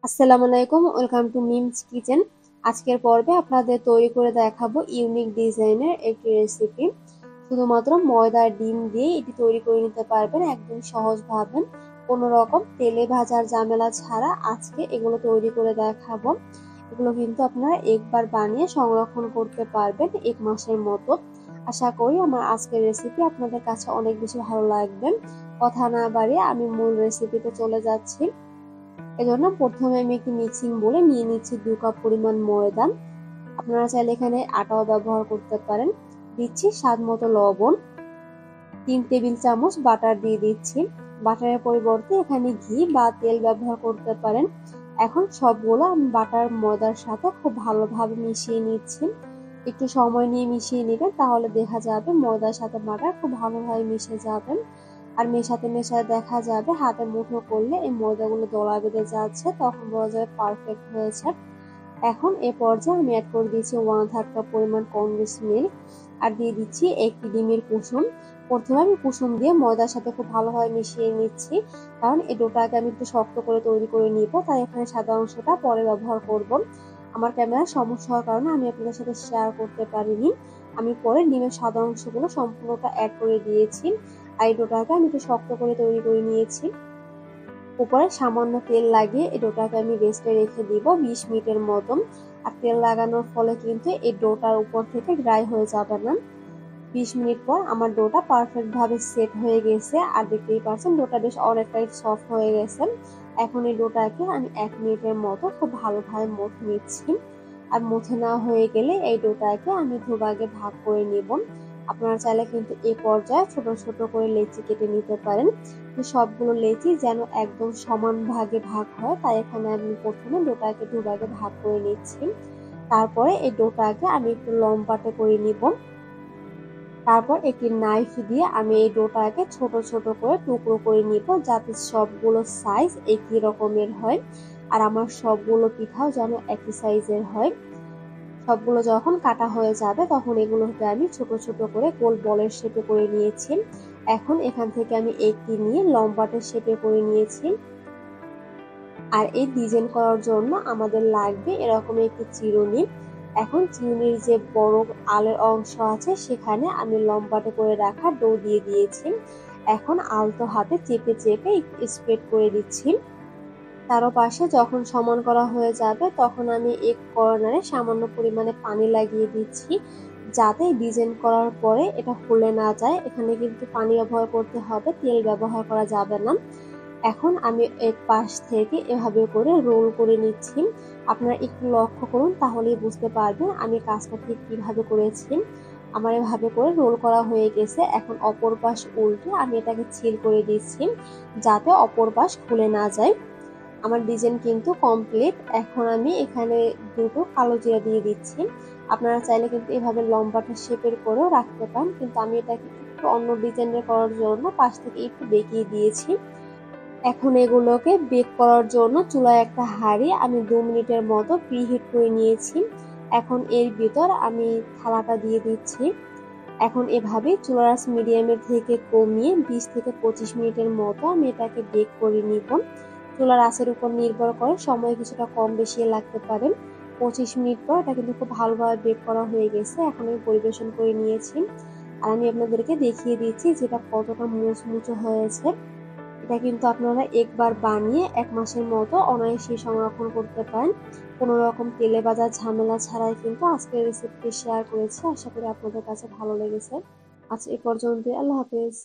আসসালামু আলাইকুম, welcome to memes kitchen. আজকের পর্বে আপনাদের তৈরি করে দেখাবো ইউনিক ডিজাইনের একটি রেসিপি। শুধুমাত্র ময়দা আর ডিম দিয়ে এটি তৈরি করে নিতে পারবেন একদম সহজভাবে, কোনো রকম তেলে ভাজার ঝামেলা ছাড়া। আজকে এগুলো তৈরি করে দেখাবো। এগুলো কিন্তু আপনারা একবার বানিয়ে সংরক্ষণ করতে পারবেন 1 মাসের মতো। আশা করি আমার আজকের রেসিপি আপনাদের কাছে অনেক বেশি ভালো লাগবে। কথা না বাড়িয়ে আমি মূল রেসিপিতে চলে যাচ্ছি। এজন্য প্রথমে আমি একটি মিক্সিং বলে নিয়ে নিচ্ছি 2 কাপ পরিমাণ ময়দা। আপনারা চাইলে এখানে আটাও ব্যবহার করতে পারেন। দিচ্ছি স্বাদ মতো লবণ, 3 টেবিল চামচ বাটার দিয়ে দিচ্ছি। বাটারের পরিবর্তে এখানে ঘি বা তেল ব্যবহার করতে পারেন। এখন সবগুলো আমি বাটার ময়দার সাথে খুব ভালোভাবে মিশিয়ে নিচ্ছি। একটু সময় নিয়ে মিশিয়ে নেবেন, তাহলে দেখা যাবে ময়দার সাথে বাটার খুব ভালোভাবে মিশে যাবে। আর মেশাতে মেশাতে দেখা যাবে হাতে মুঠো করলে এই ময়দাগুলো দলা বেঁধে যাচ্ছে, তখন বোঝা যাবে পারফেক্ট হয়েছে। এখন এ পর্যায়ে আমি অ্যাড করে দিচ্ছি 1/2 কাপ পরিমাণ কনডেন্স মিল্ক আর দিয়ে দিচ্ছি একটি ডিমের কুসুম। প্রথমে আমি কুসুম দিয়ে ময়দার সাথে খুব ভালোভাবে মিশিয়ে নিচ্ছি, কারণ এই ডোটাকে আমি একটু শক্ত করে তৈরি করে নিব, তাই এখানে সাদা অংশটা পরে ব্যবহার করব। আমার ক্যামেরার সমস্যা হওয়ার কারণে আমি আপনাদের সাথে শেয়ার করতে পারিনি। আমি পরে ডিমের সাদা অংশগুলো সম্পূর্ণটা অ্যাড করে দিয়েছি। আর এই ডোটাকে আমি একটু শক্ত করে তৈরি করে নিয়েছি। উপরে সামান্য তেল লাগিয়ে এই ডোটাকে আমি রেস্টে রেখে দিব 20 মিনিটের মতন। আর তেল লাগানোর ফলে কিন্তু এই ডোটার উপর থেকে ড্রাই হয়ে যাবে না। 20 মিনিট পর আমার ডোটা পারফেক্ট ভাবে সেট হয়ে গেছে, আর দেখতেই পাচ্ছেন ডোটা বেশ অনেকটাই সফট হয়ে গেছে। এখন এই ডোটাকে আমি 1 মিনিটের মতো খুব ভালোভাবে মথে নিচ্ছি। আর মথে নেওয়া হয়ে গেলে এই ডোটাকে আমি দুভাগে ভাগ করে নেব। আপনারা চাইলে কিন্তু এই পর্যায়ে ছোট ছোট করে লেচি কেটে নিতে পারেন। সবগুলো লেচি যেন একদম সমান ভাগে ভাগ হয়, তাই এখানে আমি প্রথমে ডোটাকে দুভাগে ভাগ করে নিচ্ছি। তারপরে এই ডোটাকে আমি একটু লম্বাটে করে নিব। তারপর একটি নাইফ দিয়ে আমি এই ডোটাকে ছোট ছোট করে টুকরো করে নিব, যাতে সবগুলো সাইজ একই রকমের হয়। আর আমার সবগুলো পিঠাও যেন একই সাইজের হয়। সবগুলো যখন কাটা হয়ে যাবে তখন এগুলোকে আমি ছোট ছোট করে গোল বলের শেপে করে নিয়েছি। এখন এখান থেকে আমি একটি নিয়ে লম্বাটে শেপে করে নিয়েছি। আর এই ডিজাইন করার জন্য আমাদের লাগবে এরকম একটি চিরুনি। এখন চিরুনির যে বড় আলের অংশ আছে সেখানে আমি লম্বাটে করে রাখা ডো দিয়ে দিয়েছি। এখন আলতো হাতে চেপে চেপে স্প্রেড করে দিচ্ছি। চারপাশে যখন সমান করা হয়ে যাবে তখন আমি এক কর্নারে সামান্য পরিমাণে পানি লাগিয়ে দিচ্ছি, যাতে ডিজাইন করার পরে এটা ফুলে না যায়। এখানে কিন্তু পানি ব্যবহার করতে হবে, তেল ব্যবহার করা যাবে না। এখন আমি এক পাশ থেকে এভাবে করে রোল করে নিচ্ছি। আপনারা একটু লক্ষ্য করুন, তাহলেই বুঝতে পারবেন আমি কাজটা ঠিক কিভাবে করেছি। আমার এভাবে করে রোল করা হয়ে গেছে। এখন অপর পাশ উল্টে আমি এটাকে ছিল করে দিচ্ছি, যাতে অপর পাশ খুলে না যায়। আমার ডিজাইন কিন্তু কমপ্লিট। এখন আমি এখানে দুটো কালো জিরা দিয়ে দিচ্ছি। আপনারা চাইলে কিন্তু এভাবে লম্বাটা শেপের করেও রাখতে পারেন, কিন্তু আমি এটাকে একটু অন্য ডিজাইনের করার জন্য পাশ থেকে একটু বেঁকিয়ে দিয়েছি। এখন এগুলোকে বেক করার জন্য চুলায় একটা হাঁড়ি আমি 2 মিনিটের মতো প্রিহিট করে নিয়েছি। এখন এর ভিতর আমি থালাটা দিয়ে দিচ্ছি। এখন এভাবে চুলার আঁচ মিডিয়ামের থেকে কমিয়ে 20 থেকে 25 মিনিটের মতো আমি এটাকে বেক করে নিব। চুলার আঁচের উপর নির্ভর করে সময় কিছুটা কম বেশি লাগতে পারে। 25 মিনিট পর এটা কিন্তু খুব ভালোভাবে বেক করা হয়ে গেছে। এখন আমি পরিবেশন করে নিয়েছি। আর আমি আপনাদেরকে দেখিয়ে দিচ্ছি যেটা কতটা মুচমুচে হয়েছে। এটা কিন্তু আপনারা একবার বানিয়ে 1 মাসের মতো অনায়াসেই সংরক্ষণ করতে পারেন। কোনো রকম তেলে ভাজা ঝামেলা ছাড়াই কিন্তু আজকের রেসিপিটি শেয়ার করেছি। আশা করি আপনাদের কাছে ভালো লেগেছে। আজ এ পর্যন্তই। আল্লাহ হাফেজ।